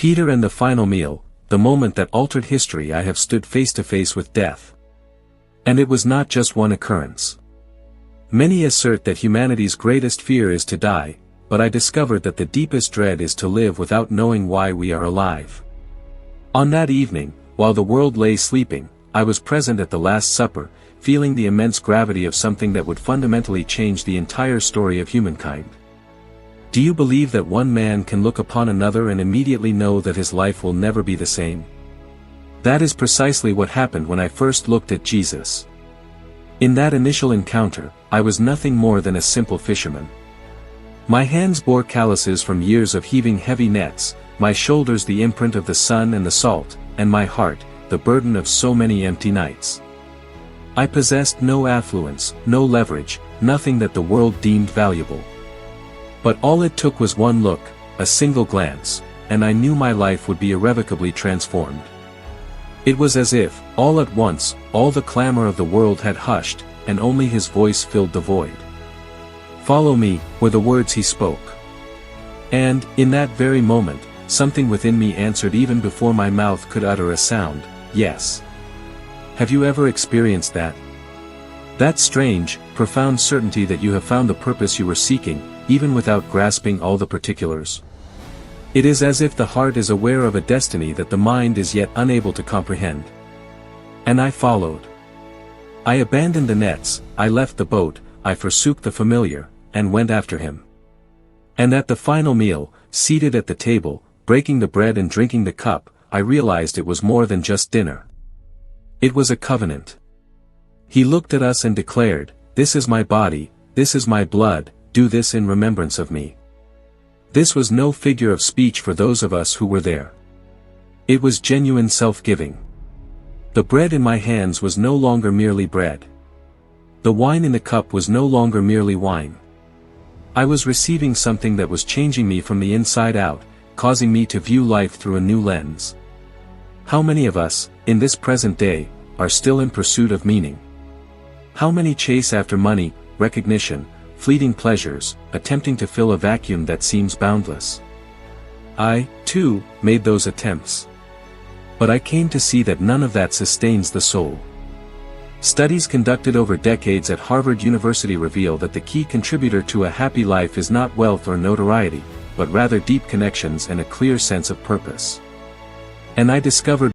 Peter and the final meal, the moment that altered history. I have stood face to face with death. And it was not just one occurrence. Many assert that humanity's greatest fear is to die, but I discovered that the deepest dread is to live without knowing why we are alive. On that evening, while the world lay sleeping, I was present at the Last Supper, feeling the immense gravity of something that would fundamentally change the entire story of humankind. Do you believe that one man can look upon another and immediately know that his life will never be the same? That is precisely what happened when I first looked at Jesus. In that initial encounter, I was nothing more than a simple fisherman. My hands bore calluses from years of heaving heavy nets, my shoulders the imprint of the sun and the salt, and my heart, the burden of so many empty nights. I possessed no affluence, no leverage, nothing that the world deemed valuable. But all it took was one look, a single glance, and I knew my life would be irrevocably transformed. It was as if, all at once, all the clamor of the world had hushed, and only his voice filled the void. "Follow me," were the words he spoke. And, in that very moment, something within me answered even before my mouth could utter a sound, yes. Have you ever experienced that? That strange, profound certainty that you have found the purpose you were seeking, even without grasping all the particulars. It is as if the heart is aware of a destiny that the mind is yet unable to comprehend. And I followed. I abandoned the nets, I left the boat, I forsook the familiar, and went after him. And at the final meal, seated at the table, breaking the bread and drinking the cup, I realized it was more than just dinner. It was a covenant. He looked at us and declared, "This is my body, this is my blood, do this in remembrance of me." This was no figure of speech for those of us who were there. It was genuine self-giving. The bread in my hands was no longer merely bread. The wine in the cup was no longer merely wine. I was receiving something that was changing me from the inside out, causing me to view life through a new lens. How many of us, in this present day, are still in pursuit of meaning? How many chase after money, recognition, fleeting pleasures, attempting to fill a vacuum that seems boundless? I, too, made those attempts. But I came to see that none of that sustains the soul. Studies conducted over decades at Harvard University reveal that the key contributor to a happy life is not wealth or notoriety, but rather deep connections and a clear sense of purpose. And I discovered